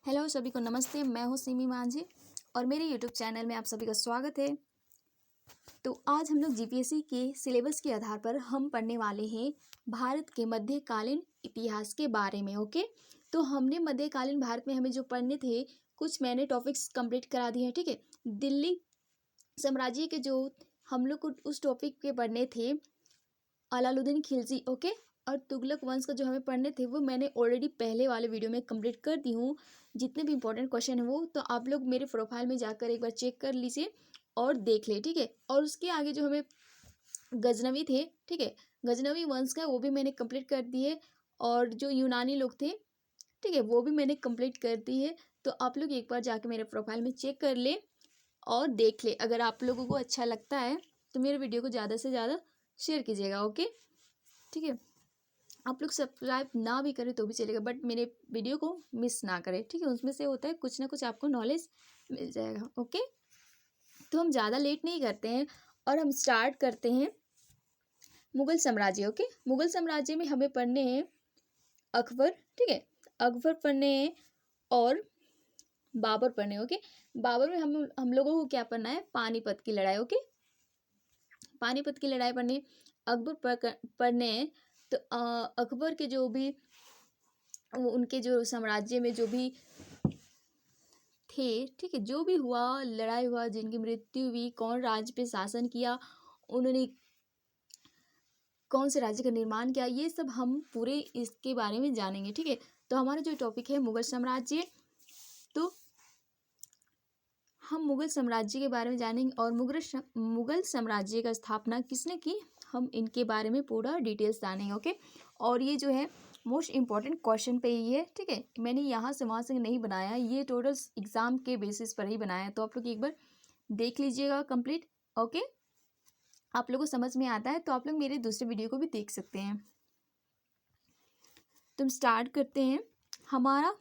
Hello सभी को नमस्ते। मैं हूँ सिमी मांझी और मेरे यूट्यूब चैनल में आप सभी का स्वागत है। तो आज हम लोग जीपीएससी के सिलेबस के आधार पर हम पढ़ने वाले हैं भारत के मध्यकालीन इतिहास के बारे में। ओके, तो हमने मध्यकालीन भारत में हमें जो पढ़ने थे कुछ मैंने टॉपिक्स कंप्लीट करा दिए हैं। ठीक है, दिल्ली साम्राज्य के जो हम लोग को उस टॉपिक के पढ़ने थे अलाउद्दीन खिलजी। ओके, और तुगलक वंश का जो हमें पढ़ने थे वो मैंने ऑलरेडी पहले वाले वीडियो में कंप्लीट कर दी हूँ। जितने भी इंपॉर्टेंट क्वेश्चन है वो तो आप लोग मेरे प्रोफाइल में जाकर एक बार चेक कर लीजिए और देख ले। ठीक है, और उसके आगे जो हमें गजनवी थे, ठीक है, गजनवी वंश का वो भी मैंने कंप्लीट कर दिए और जो यूनानी लोग थे, ठीक है, वो भी मैंने कंप्लीट कर दी है। तो आप लोग एक बार जाके मेरे प्रोफाइल में चेक कर ले और देख ले। अगर आप लोगों को अच्छा लगता है तो मेरे वीडियो को ज़्यादा से ज़्यादा शेयर कीजिएगा। ओके, ठीक है, आप लोग सब्सक्राइब ना भी करें तो भी चलेगा, बट मेरे वीडियो को मिस ना करें। ठीक है, उसमें से होता है कुछ ना कुछ आपको नॉलेज मिल जाएगा। ओके, तो हम ज़्यादा लेट नहीं करते हैं और हम स्टार्ट करते हैं मुगल साम्राज्य। ओके, मुगल साम्राज्य में हमें पढ़ने हैं अकबर। ठीक है, अकबर पढ़ने हैं और बाबर पढ़ने। ओके, बाबर में हम लोगों को क्या पढ़ना है? पानीपत की लड़ाई। ओके, पानीपत की लड़ाई पढ़नी, अकबर पढ़ने हैं। तो अकबर के जो भी उनके जो साम्राज्य में जो भी थे, ठीक है, जो भी हुआ, लड़ाई हुआ, जिनकी मृत्यु हुई, कौन राज्य पे शासन किया, उन्होंने कौन से राज्य का निर्माण किया, ये सब हम पूरे इसके बारे में जानेंगे। ठीक है, तो हमारा जो टॉपिक है मुगल साम्राज्य, तो हम मुगल साम्राज्य के बारे में जानेंगे और मुगल साम्राज्य का स्थापना किसने की, हम इनके बारे में पूरा डिटेल्स जानेंगे। ओके, और ये जो है मोस्ट इम्पॉर्टेंट क्वेश्चन पे ही है। ठीक है, मैंने यहाँ से वहाँ से नहीं बनाया, ये टोटल एग्जाम के बेसिस पर ही बनाया है। तो आप लोग एक बार देख लीजिएगा कंप्लीट। ओके, आप लोगों को समझ में आता है तो आप लोग मेरे दूसरे वीडियो को भी देख सकते हैं। तुम स्टार्ट करते हैं हमारा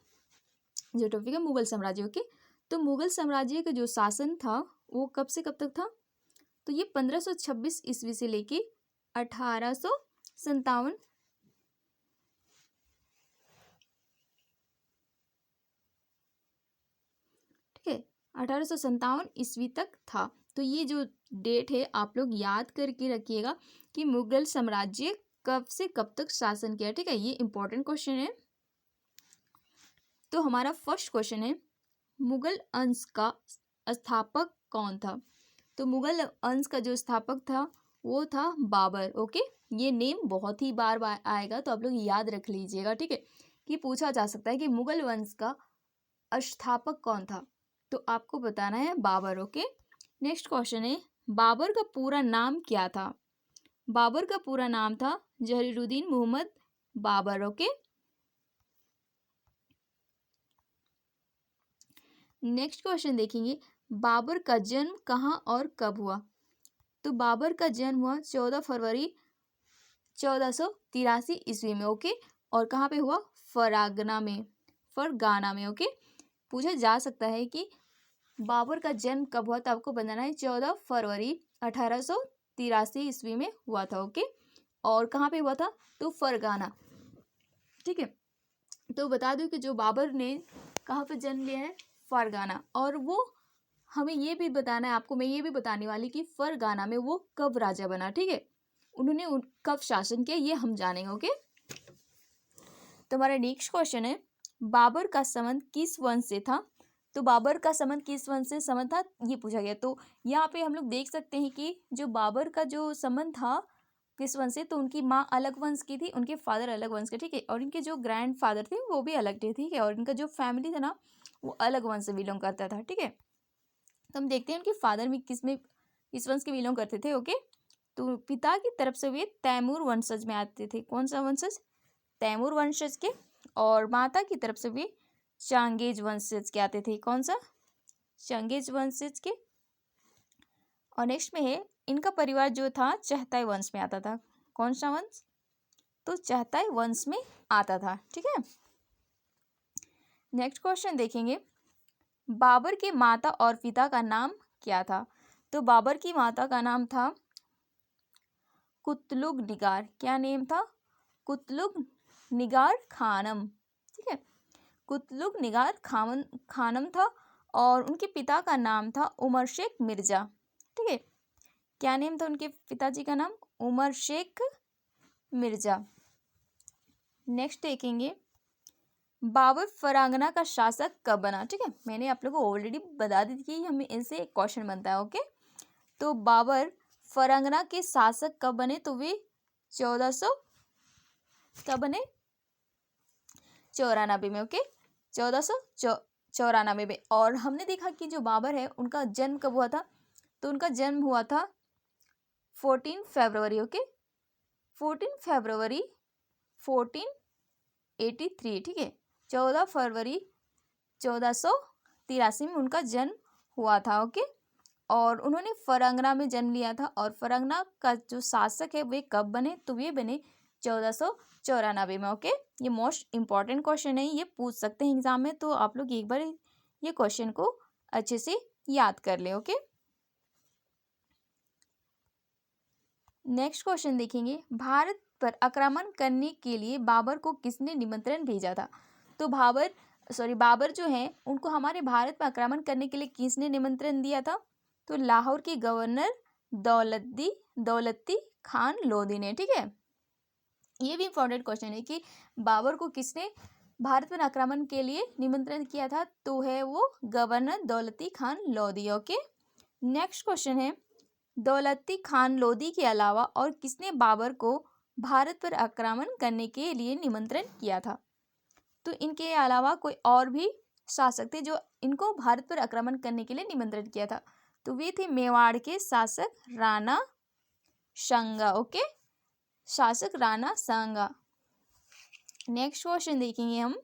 जो टॉपिक है मुगल साम्राज्य। ओके, तो मुगल साम्राज्य का जो शासन था वो कब से कब तक था? तो ये 1526 ईस्वी से लेके 1857, ठीक है, 1857 ईस्वी तक था। तो ये जो डेट है आप लोग याद करके रखिएगा कि मुगल साम्राज्य कब से कब तक शासन किया। ठीक है, ये इंपॉर्टेंट क्वेश्चन है। तो हमारा फर्स्ट क्वेश्चन है मुगल अंश का स्थापक कौन था? तो मुगल अंश का जो स्थापक था वो था बाबर। ओके, ये नेम बहुत ही बार बार आएगा तो आप लोग याद रख लीजिएगा। ठीक है, कि पूछा जा सकता है कि मुगल वंश का स्थापक कौन था, तो आपको बताना है बाबर। ओके, नेक्स्ट क्वेश्चन है बाबर का पूरा नाम क्या था? बाबर का पूरा नाम था Zahiruddin Muhammad Babur. Okay, next question देखेंगे बाबर का जन्म कहाँ और कब हुआ? तो बाबर का जन्म हुआ 14 फरवरी 1483 ईस्वी में। ओके, और कहाँ पे हुआ? फरगाना में। ओके, पूछा जा सकता है कि बाबर का जन्म कब हुआ, तो आपको बताना है 14 फरवरी 1883 ईस्वी में हुआ था। ओके, और कहाँ पे हुआ था? तो फरगाना। ठीक है, तो बता दूं कि जो बाबर ने कहाँ पे जन्म लिया है? फरगाना। और वो हमें ये भी बताना है आपको, मैं ये भी बताने वाली कि फरगाना में वो कब राजा बना। ठीक है, उन्होंने कब शासन किया ये हम जानेंगे। ओके, तो हमारा नेक्स्ट क्वेश्चन है बाबर का संबंध किस वंश से था? तो बाबर का संबंध किस वंश से संबंध था ये पूछा गया। तो यहाँ पे हम लोग देख सकते हैं कि जो बाबर का जो संबंध था किस वंश से, तो उनकी माँ अलग वंश की थी, उनके फादर अलग वंश के। ठीक है, और इनके जो ग्रैंड फादर थे वो भी अलग थे। ठीक है, और इनका जो फैमिली था ना वो अलग वंश से बिलोंग करता था। ठीक है, तो हम देखते हैं उनके फादर में किस वंश के बिलोंग करते थे। ओके, तो पिता की तरफ से वे तैमूर वंशज में आते थे। कौन सा वंशज? तैमूर वंशज के। और माता की तरफ से वे चांगेज वंशज के आते थे। कौन सा? चांगेज वंशज के। और नेक्स्ट में है इनका परिवार जो था चहताई वंश में आता था। कौन सा वंश? तो चहताई वंश में आता था। ठीक है, नेक्स्ट क्वेश्चन देखेंगे बाबर के माता और पिता का नाम क्या था? तो बाबर की माता का नाम था कुतलुग निगार। क्या नेम था? कुतलुग निगार खानम। ठीक है, कुतलुक निगार खानम था और उनके पिता का नाम था उमर शेख मिर्जा। ठीक है, क्या नेम था उनके पिताजी का नाम? उमर शेख मिर्जा। नेक्स्ट देखेंगे बाबर फरांगना का शासक कब बना। ठीक है, मैंने आप लोगों को ऑलरेडी बता दी थी कि हमें इनसे एक क्वेश्चन बनता है। ओके, तो बाबर फरांगना के शासक कब बने? तो वे 1400 कब बने? 94 में। ओके, 1494 में। और हमने देखा कि जो बाबर है उनका जन्म कब हुआ था? तो उनका जन्म हुआ था 14 फरवरी। ओके, 14 फरवरी 1483। ठीक है, 14 फरवरी 1483 में उनका जन्म हुआ था। ओके, और उन्होंने फरांगना में जन्म लिया था। और फरांगना का जो शासक है वे कब बने? तो वे बने 1494 में। ओके, ये मोस्ट इम्पॉर्टेंट क्वेश्चन है, ये पूछ सकते हैं एग्जाम में, तो आप लोग एक बार ये क्वेश्चन को अच्छे से याद कर ले। ओके, नेक्स्ट क्वेश्चन देखेंगे भारत पर आक्रमण करने के लिए बाबर को किसने निमंत्रण भेजा था? तो बाबर जो हैं उनको हमारे भारत पर आक्रमण करने के लिए किसने निमंत्रण दिया था? तो लाहौर के गवर्नर दौलती खान लोधी ने। ठीक है, ये भी इंपॉर्टेंट क्वेश्चन है कि बाबर को किसने भारत पर आक्रमण के लिए निमंत्रण किया था? तो है वो governor Daulat Khan Lodi. Okay, next question है दौलती खान लोधी के अलावा और किसने बाबर को भारत पर आक्रमण करने के लिए निमंत्रण किया था? तो इनके अलावा कोई और भी शासक थे जो इनको भारत पर आक्रमण करने के लिए निमंत्रण किया था। तो वे थे मेवाड़ के शासक राणा सांगा। ओके, शासक राणा सांगा। नेक्स्ट क्वेश्चन देखेंगे हम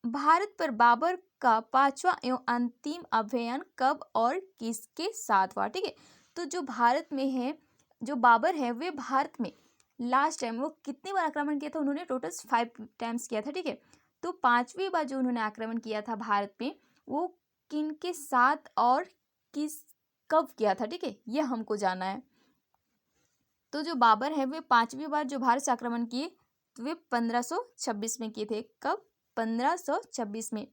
भारत पर बाबर का 5वां एवं अंतिम अभियान कब और किसके साथ हुआ? ठीक है, तो जो भारत में है जो बाबर है वे भारत में लास्ट टाइम वो कितनी बार आक्रमण किया था? उन्होंने टोटल 5 टाइम्स किया था। ठीक है, तो 5वीं बार जो उन्होंने आक्रमण किया था भारत में वो किन के साथ और कब किया था? ठीक है, ये हमको जानना है। तो जो बाबर है वे 5वीं बार जो भारत से आक्रमण किए तो वे 1526 में किए थे। कब? 1526 में।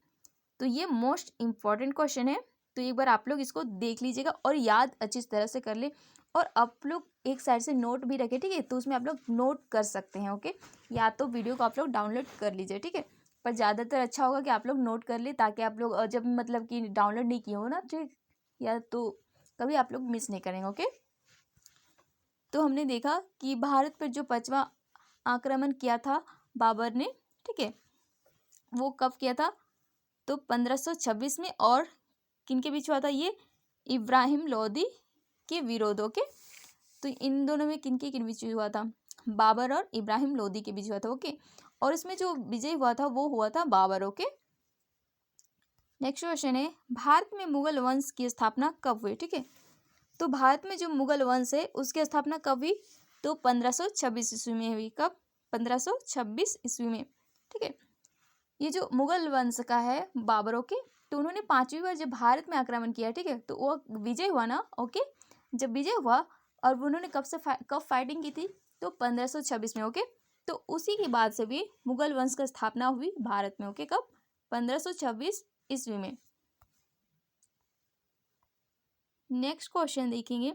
तो ये मोस्ट इम्पॉर्टेंट क्वेश्चन है, तो एक बार आप लोग इसको देख लीजिएगा और याद अच्छी तरह से कर ले। और आप लोग एक साइड से नोट भी रखें। ठीक है, तो उसमें आप लोग नोट कर सकते हैं। ओके, या तो वीडियो को आप लोग डाउनलोड कर लीजिए। ठीक है, पर ज़्यादातर अच्छा होगा कि आप लोग नोट कर ले ताकि आप लोग जब मतलब कि डाउनलोड नहीं किए हो ना, ठीक, या तो कभी आप लोग मिस नहीं करेंगे। ओके, तो हमने देखा कि भारत पर जो 5वां आक्रमण किया था बाबर ने, ठीक है, वो कब किया था? तो 1526 में। और किन के बीच हुआ था ये? इब्राहिम लोदी के विरोध। ओके, तो इन दोनों में किन बीच हुआ था? बाबर और इब्राहिम लोदी के बीच हुआ था। ओके, और इसमें जो विजय हुआ था वो हुआ था बाबर। ओके, नेक्स्ट क्वेश्चन है भारत में मुगल वंश की स्थापना कब हुई? ठीक है, तो भारत में जो मुगल वंश है उसकी स्थापना कब हुई? तो 1526 ईस्वी में हुई। कब? 1526 ईस्वी में। ठीक है, ये जो मुगल वंश का है बाबर, ओके, तो उन्होंने 5वीं बार जब भारत में आक्रमण किया, ठीक है, तो वो विजय हुआ ना। ओके, जब विजय हुआ और उन्होंने कब फाइटिंग की थी? तो 1526 में। ओके, तो उसी के बाद से भी मुगल वंश का स्थापना हुई भारत में। ओके, कब? 1526 ईस्वी में। नेक्स्ट क्वेश्चन देखेंगे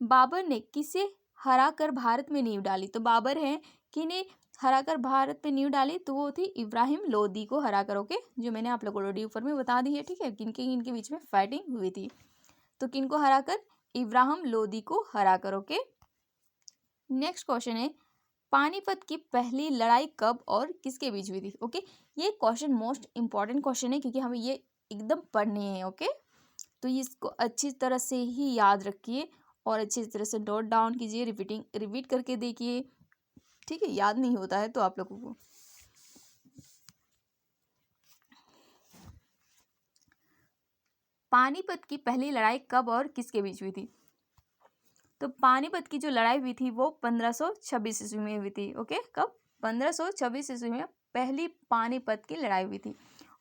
बाबर ने किसे हराकर भारत में नींव डाली? तो बाबर है किन्हें हराकर भारत पे नींव डाली? तो वो थी इब्राहिम लोदी को हराकर। ओके, जो मैंने आप लोगों को ऑलरेडी ऊपर में बता दी है। ठीक है, किनके बीच में फाइटिंग हुई थी? तो किनको हराकर? इब्राहिम लोदी को हराकर। ओके, नेक्स्ट क्वेश्चन है पानीपत की पहली लड़ाई कब और किसके बीच हुई थी? ओके, ये क्वेश्चन मोस्ट इंपॉर्टेंट क्वेश्चन है क्योंकि हमें ये एकदम पढ़ने हैं। ओके, तो इसको अच्छी तरह से ही याद रखिए और अच्छी तरह से नोट डाउन कीजिए, रिपीट करके देखिए। ठीक है, याद नहीं होता है तो आप लोगों को। पानीपत की पहली लड़ाई कब और किसके बीच हुई थी? तो पानीपत की जो लड़ाई हुई थी वो 1526 ईस्वी में हुई थी। ओके, कब? 1526 ईस्वी में पहली पानीपत की लड़ाई हुई थी।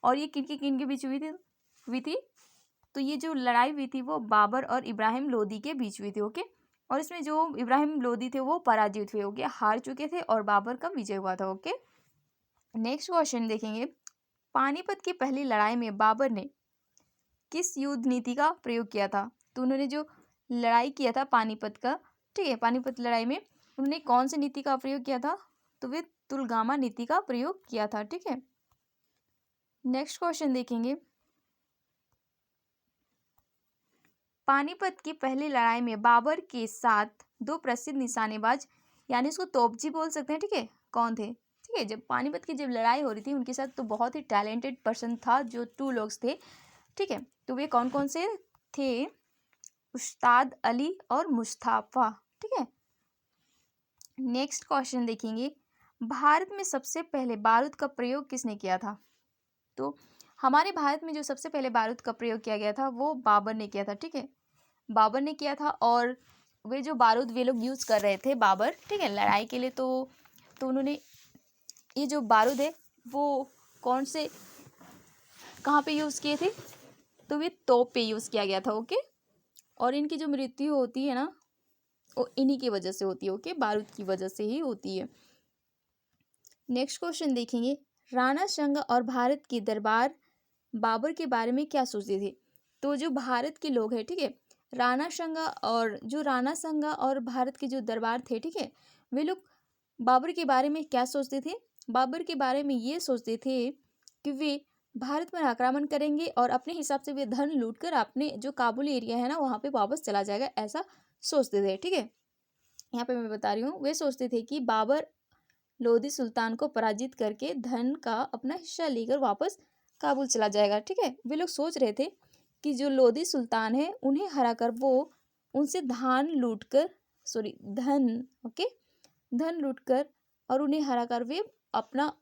और ये किनके बीच हुई थी? तो ये जो लड़ाई हुई थी वो बाबर और इब्राहिम लोदी के बीच हुई थी। ओके, और इसमें जो इब्राहिम लोदी थे वो पराजित हुए, ओके, हार चुके थे और बाबर का विजय हुआ था। ओके, नेक्स्ट क्वेश्चन देखेंगे, पानीपत की पहली लड़ाई में बाबर ने किस युद्ध नीति का प्रयोग किया था? तो उन्होंने जो लड़ाई किया था पानीपत का, ठीक है, पानीपत लड़ाई में उन्होंने कौन सी नीति का प्रयोग किया था? तो वे तुलगामा नीति का प्रयोग किया था, ठीक है। नेक्स्ट क्वेश्चन देखेंगे, पानीपत की पहली लड़ाई में बाबर के साथ दो प्रसिद्ध निशानेबाज, यानी उसको तोपजी बोल सकते हैं, ठीक है, कौन थे? ठीक है, जब पानीपत की जब लड़ाई हो रही थी उनके साथ तो बहुत ही टैलेंटेड पर्सन था, जो 2 लोग थे, ठीक है। तो वे कौन कौन से थे? उस्ताद अली और मुस्तफा, ठीक है। नेक्स्ट क्वेश्चन देखेंगे, भारत में सबसे पहले बारूद का प्रयोग किसने किया था? तो हमारे भारत में जो सबसे पहले बारूद का प्रयोग किया गया था वो बाबर ने किया था, ठीक है, बाबर ने किया था। और वे जो बारूद वे लोग यूज़ कर रहे थे बाबर, ठीक है, लड़ाई के लिए, तो उन्होंने ये जो बारूद है वो कौन से कहाँ पे यूज़ किए थे? तो वे तोप पे यूज़ किया गया था, ओके। और इनकी जो मृत्यु होती है ना वो इन्हीं की वजह से होती है, ओके, बारूद की वजह से ही होती है। नेक्स्ट क्वेश्चन देखेंगे, राणा संगा और भारत के दरबार बाबर के बारे में क्या सोचते थे? तो जो भारत के लोग हैं, ठीक है, राणा संगा और भारत के जो दरबार थे, ठीक है, वे लोग बाबर के बारे में क्या सोचते थे? बाबर के बारे में ये सोचते थे कि वे भारत पर आक्रमण करेंगे और अपने हिसाब से वे धन लूट कर अपने जो काबुल एरिया है ना वहाँ पे वापस चला जाएगा, ऐसा सोचते थे, ठीक है। यहाँ पे मैं बता रही हूँ, वे सोचते थे कि बाबर लोधी सुल्तान को पराजित करके धन का अपना हिस्सा लेकर वापस काबुल चला जाएगा, ठीक है। वे लोग सोच रहे थे कि जो लोधी सुल्तान है उन्हें हराकर वो उनसे धन लूटकर और उन्हें हराकर वे अपना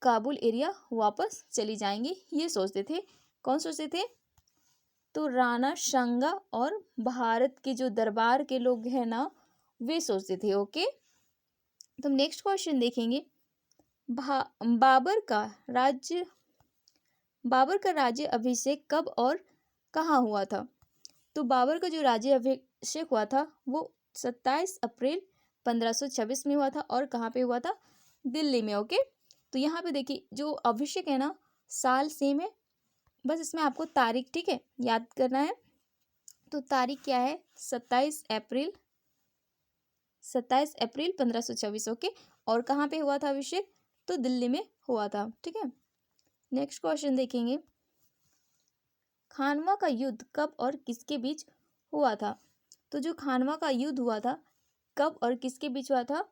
काबुल एरिया वापस चली जाएंगे, ये सोचते थे। कौन सोचते थे? तो राणा संगा और भारत के जो दरबार के लोग हैं ना वे सोचते थे, ओके। तो नेक्स्ट क्वेश्चन देखेंगे, बाबर का राज्य अभिषेक कब और कहाँ हुआ था? तो बाबर का जो राज्य अभिषेक हुआ था वो 27 अप्रैल 1526 में हुआ था। और कहाँ पे हुआ था? दिल्ली में, ओके। तो यहाँ पे देखिए जो अभिषेक है ना साल सेम है, बस इसमें आपको तारीख, ठीक है, याद करना है। तो तारीख क्या है? 27 अप्रैल 1526, ओके। और कहाँ पे हुआ था अभिषेक? तो दिल्ली में हुआ था, ठीक है। नेक्स्ट क्वेश्चन देखेंगे, खानवा का युद्ध कब और किसके बीच हुआ था? तो जो खानवा का युद्ध हुआ था कब और किसके बीच हुआ था?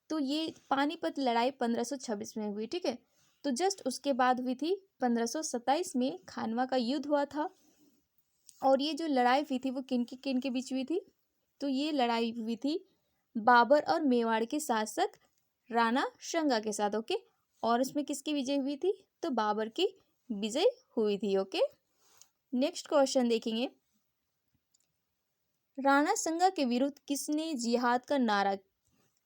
तो ये पानीपत लड़ाई 1526 में हुई, ठीक है। तो जस्ट उसके बाद हुई थी 1527 में खानवा का युद्ध हुआ था। और ये जो लड़ाई हुई थी वो किन के बीच हुई थी? तो ये लड़ाई हुई थी बाबर और मेवाड़ के शासक राणा संगा के साथ, ओके। और इसमें किसकी विजय हुई थी? तो बाबर की विजय हुई थी, ओके। नेक्स्ट क्वेश्चन देखेंगे, राणा संगा के विरुद्ध किसने जिहाद का नारा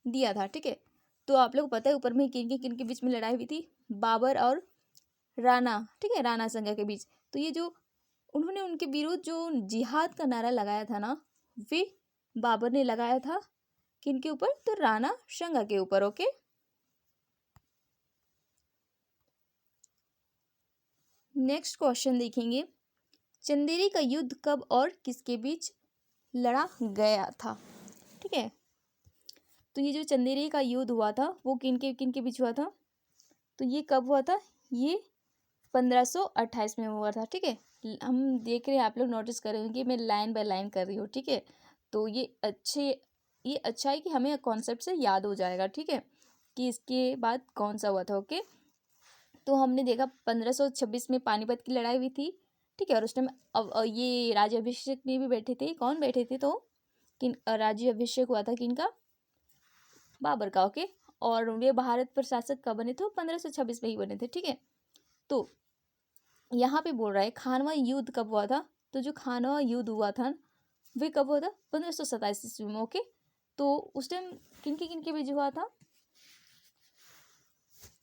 दिया था? ठीक है, तो आप लोग पता है ऊपर में किन के बीच में लड़ाई हुई थी? बाबर और राणा, ठीक है, राणा संगा के बीच। तो ये जो उन्होंने उनके विरुद्ध जो जिहाद का नारा लगाया था ना वे बाबर ने लगाया था किनके ऊपर? तो राणा संगा के ऊपर, ओके। नेक्स्ट क्वेश्चन देखेंगे, चंदेरी का युद्ध कब और किसके बीच लड़ा गया था? ठीक है, तो ये जो चंदेरी का युद्ध हुआ था वो किन के बीच हुआ था? तो ये कब हुआ था? ये 1528 में हुआ था, ठीक है। हम देख रहे हैं, आप लोग नोटिस करेंगे मैं लाइन बाय लाइन कर रही हूँ, ठीक है। तो ये अच्छा है कि हमें कॉन्सेप्ट से याद हो जाएगा, ठीक है, कि इसके बाद कौन सा हुआ था, ओके। तो हमने देखा 1526 में पानीपत की लड़ाई हुई थी, ठीक है। और उस टाइम अब ये राज्याभिषेक में भी बैठे थे। कौन बैठे थे? तो किन राज्याभिषेक हुआ था किनका? बाबर का, ओके। और वे भारत पर शासक कब बने थे? 1526 में ही बने थे, ठीक है। तो यहाँ पे बोल रहा है खानवा युद्ध कब हुआ था? तो जो खानवा युद्ध हुआ था वे कब हुआ था? 1527 ईस्वी में, ओके। तो उस टाइम किनके बीच हुआ था?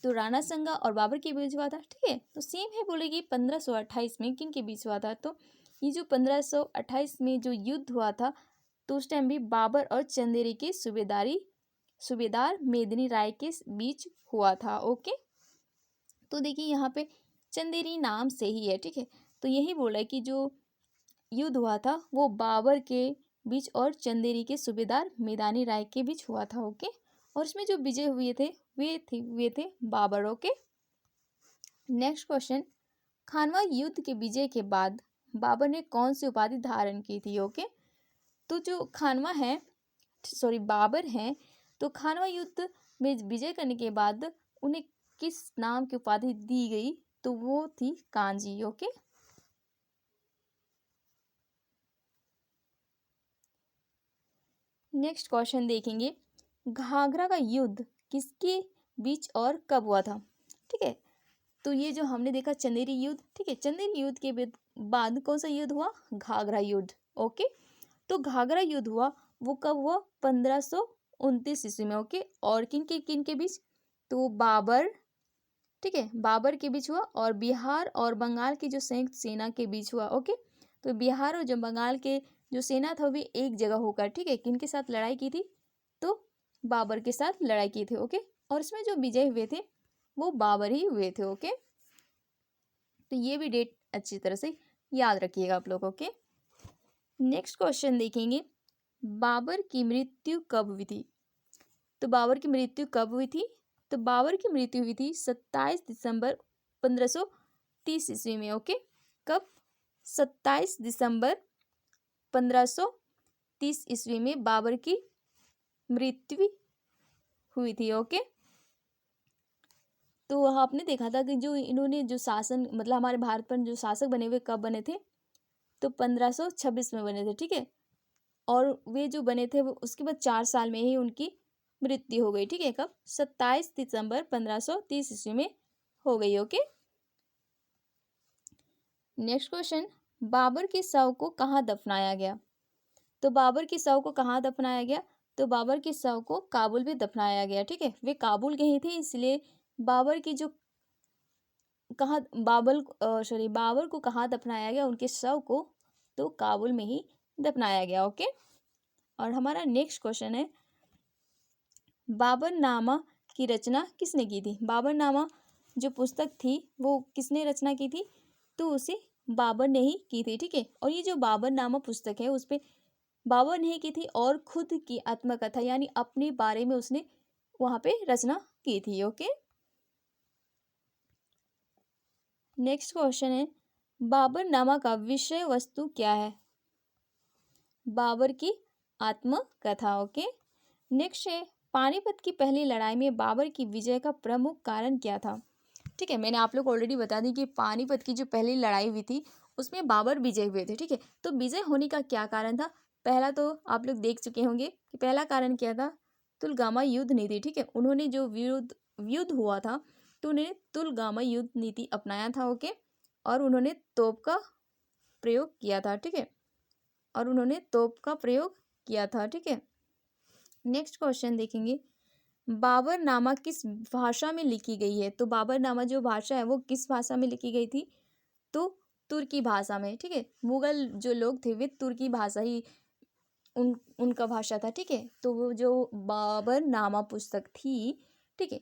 तो राणा संगा और बाबर के बीच हुआ था, ठीक है। तो सेम है, बोलेगी 1528 में किनके बीच हुआ था? तो ये जो 1528 में जो युद्ध हुआ था तो उस टाइम भी बाबर और चंदेरी की सूबेदारी सूबेदार मेदिनी राय के बीच हुआ था। ओके, तो देखिए यहाँ पे चंदेरी नाम से ही है, ठीक है। तो यही बोला है कि जो युद्ध हुआ था वो बाबर के बीच और चंदेरी के सूबेदार मेदिनी राय के बीच हुआ था। ओके, और इसमें जो विजय हुए थे बाबर। ओके, नेक्स्ट क्वेश्चन, खानवा युद्ध के विजय के बाद बाबर ने कौन सी उपाधि धारण की थी? ओके, तो जो खानवा है, सॉरी बाबर हैं, तो खानवा युद्ध में विजय करने के बाद उन्हें किस नाम की उपाधि दी गई? तो वो थी कांजी। ओके, नेक्स्ट क्वेश्चन देखेंगे, घाघरा का युद्ध किसके बीच और कब हुआ था? ठीक है, तो ये जो हमने देखा चंदेरी युद्ध, ठीक है, चंदेरी युद्ध के बाद कौन सा युद्ध हुआ? घाघरा युद्ध। ओके, तो घाघरा युद्ध हुआ वो कब हुआ? 1529 ईस्वी में। ओके, और किन के बीच? तो बाबर, ठीक है, बाबर के बीच हुआ, और बिहार और बंगाल की जो संयुक्त सेना के बीच हुआ। ओके, तो बिहार और जो बंगाल के जो सेना था वे एक जगह होकर, ठीक है, किन के साथ लड़ाई की थी? तो बाबर के साथ लड़ाई की थी। ओके, और इसमें जो विजय हुए थे वो बाबर ही हुए थे। ओके, तो ये भी डेट अच्छी तरह से याद रखिएगा आप लोग। ओके, नेक्स्ट क्वेश्चन देखेंगे, बाबर की मृत्यु कब हुई थी? तो बाबर की मृत्यु कब हुई थी? तो बाबर की मृत्यु हुई थी 27 दिसंबर 1530 ईस्वी में। ओके, कब? 27 दिसंबर 1530 ईस्वी में बाबर की मृत्यु हुई थी। ओके, तो आपने देखा था कि जो इन्होंने जो शासन, मतलब हमारे भारत पर जो शासक बने हुए कब बने थे? तो 1526 में बने थे, ठीक है, और वे जो बने थे वो उसके बाद 4 साल में ही उनकी मृत्यु हो गई। ठीक है, कब? 27 दिसंबर 1530 ईस्वी में हो गई। ओके, नेक्स्ट क्वेश्चन, बाबर के शव को कहाँ दफनाया गया? तो बाबर के शव को कहाँ दफनाया गया? तो बाबर के शव को काबुल में दफनाया गया। ठीक है, वे काबुल गए थे, इसलिए बाबर की जो कहाँ बाबर को कहाँ दफनाया गया? उनके शव को तो काबुल में ही दफनाया गया। ओके, और हमारा नेक्स्ट क्वेश्चन है, बाबरनामा की रचना किसने की थी? बाबरनामा जो पुस्तक थी वो किसने रचना की थी? तो उसे बाबर ने ही की थी। ठीक है, और ये जो बाबरनामा पुस्तक है उस पे बाबर ने ही की थी, और खुद की आत्मकथा यानी अपने बारे में उसने वहां पे रचना की थी। ओके, नेक्स्ट क्वेश्चन है, बाबरनामा का विषय वस्तु क्या है? बाबर की आत्मकथा। ओके, नेक्स्ट है, पानीपत की पहली लड़ाई में बाबर की विजय का प्रमुख कारण क्या था? ठीक है, मैंने आप लोग को ऑलरेडी बता दी कि पानीपत की जो पहली लड़ाई हुई थी उसमें बाबर विजय हुए थे। ठीक है, तो विजय होने का क्या कारण था? पहला तो आप लोग देख चुके होंगे कि पहला कारण क्या था? तुलगामा युद्ध नीति। ठीक है, उन्होंने जो युद्ध हुआ था तो उन्होंने तुलगामा युद्ध नीति अपनाया था। ओके, और उन्होंने तोप का प्रयोग किया था। ठीक है, और उन्होंने तोप का प्रयोग किया था। ठीक है, नेक्स्ट क्वेश्चन देखेंगे, बाबरनामा किस भाषा में लिखी गई है? तो बाबरनामा जो भाषा है वो किस भाषा में लिखी गई थी? तो तुर्की भाषा में। ठीक है, मुगल जो लोग थे वे तुर्की भाषा ही उनका भाषा था। ठीक है, तो वो जो बाबरनामा पुस्तक थी, ठीक है,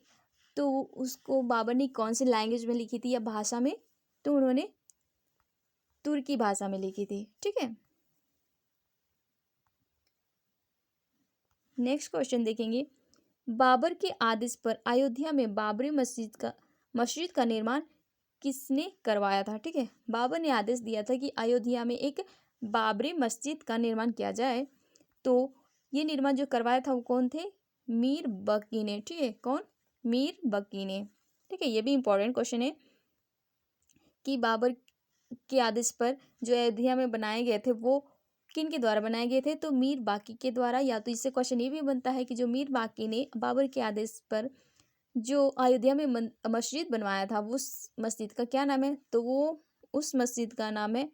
तो उसको बाबर ने कौन सी लैंग्वेज में लिखी थी या भाषा में? तो उन्होंने तुर्की भाषा में लिखी थी। ठीक है, नेक्स्ट क्वेश्चन देखेंगे, बाबर के आदेश पर अयोध्या में बाबरी मस्जिद का निर्माण किसने करवाया था? ठीक है, बाबर ने आदेश दिया था कि अयोध्या में एक बाबरी मस्जिद का निर्माण किया जाए, तो ये निर्माण जो करवाया था वो कौन थे? मीर बकी ने। ठीक है, कौन? मीर बकी ने। ठीक है, ये भी इंपॉर्टेंट क्वेश्चन है कि बाबर के आदेश पर जो अयोध्या में बनाए गए थे वो किन के द्वारा बनाए गए थे? तो मीर बाकी के द्वारा। या तो इससे क्वेश्चन ये भी बनता है कि जो मीर बाकी ने बाबर के आदेश पर जो अयोध्या में मस्जिद बनवाया था उस मस्जिद का क्या नाम है? तो वो उस मस्जिद का नाम है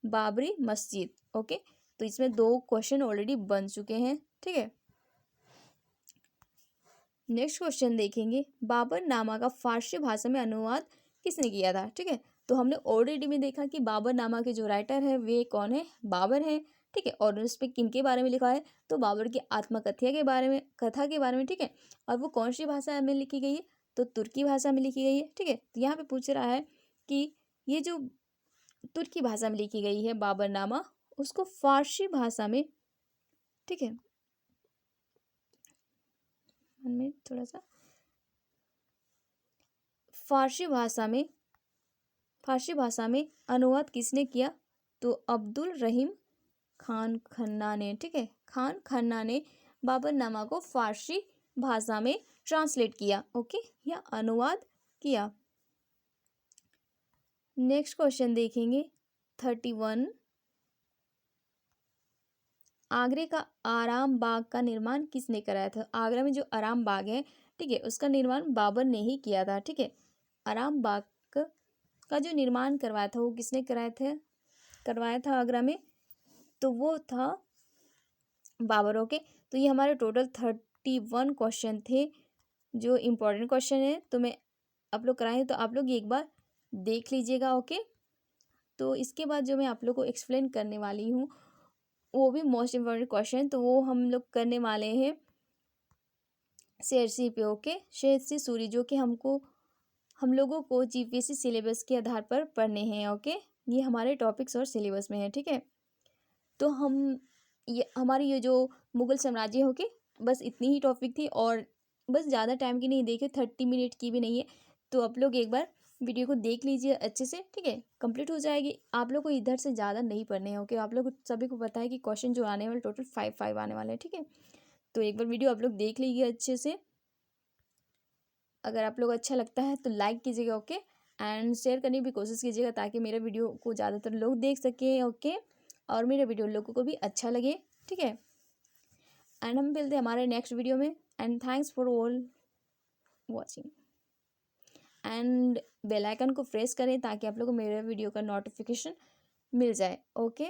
बाबरी मस्जिद। ओके, तो इसमें 2 क्वेश्चन ऑलरेडी बन चुके हैं। ठीक है, नेक्स्ट क्वेश्चन देखेंगे, बाबरनामा का फारसी भाषा में अनुवाद किसने किया था? ठीक है, तो हमने ऑलरेडी में देखा कि बाबरनामा के जो राइटर है वे कौन है? बाबर है। ठीक है। और उस पर किन के बारे में लिखा है, तो बाबर की आत्मकथा के बारे में, ठीक है। और वो कौन सी भाषा में लिखी गई है, तो तुर्की भाषा में लिखी गई है, ठीक है। तो यहाँ पे पूछ रहा है कि ये जो तुर्की भाषा में लिखी गई है बाबरनामा, उसको फारसी भाषा में, ठीक है, में थोड़ा सा फारसी भाषा में अनुवाद किसने किया, तो अब्दुल रहीम खान खन्ना ने, ठीक है। खान खन्ना ने बाबरनामा को फारसी भाषा में ट्रांसलेट किया, ओके, या अनुवाद किया। नेक्स्ट क्वेश्चन देखेंगे 31। आगरे का आराम बाग का निर्माण किसने कराया था। आगरा में जो आराम बाग है, ठीक है, उसका निर्माण बाबर ने ही किया था, ठीक है। आराम बाग का जो निर्माण करवाया था वो किसने करवाया था आगरा में, तो वो था बाबर, ओके। तो ये हमारे टोटल 31 क्वेश्चन थे जो इम्पोर्टेंट क्वेश्चन है, तो मैं आप लोग कराए, तो आप लोग एक बार देख लीजिएगा, ओके। तो इसके बाद जो मैं आप लोग को एक्सप्लेन करने वाली हूँ वो भी मोस्ट इम्पोर्टेंट क्वेश्चन, तो वो हम लोग करने वाले हैं शेरसी पे, ओके। शेरसी सूरी जो कि हम लोगों को जीपीएससी सिलेबस के आधार पर पढ़ने हैं, ओके। ये हमारे टॉपिक्स और सिलेबस में है, ठीक है। तो हमारी ये जो मुगल साम्राज्य, ओके, बस इतनी ही टॉपिक थी, और बस ज़्यादा टाइम की नहीं, देखे 30 मिनट की भी नहीं है। तो आप लोग एक बार वीडियो को देख लीजिए अच्छे से, ठीक है, कंप्लीट हो जाएगी। आप लोग को इधर से ज़्यादा नहीं पढ़ने हैं, ओके। आप लोग सभी को पता है कि क्वेश्चन जो आने वाले टोटल 5 आने वाले हैं, ठीक है। तो एक बार वीडियो आप लोग देख लीजिए अच्छे से। अगर आप लोग अच्छा लगता है तो लाइक कीजिएगा, ओके, एंड शेयर करने की भी कोशिश कीजिएगा ताकि मेरे वीडियो को ज़्यादातर लोग देख सकें, ओके, और मेरे वीडियो लोगों को भी अच्छा लगे, ठीक है। एंड हम मिलते हैं हमारे नेक्स्ट वीडियो में, and thanks for all watching. And bell icon को प्रेस करें ताकि आप लोगों को मेरे वीडियो का नोटिफिकेशन मिल जाए, ओके।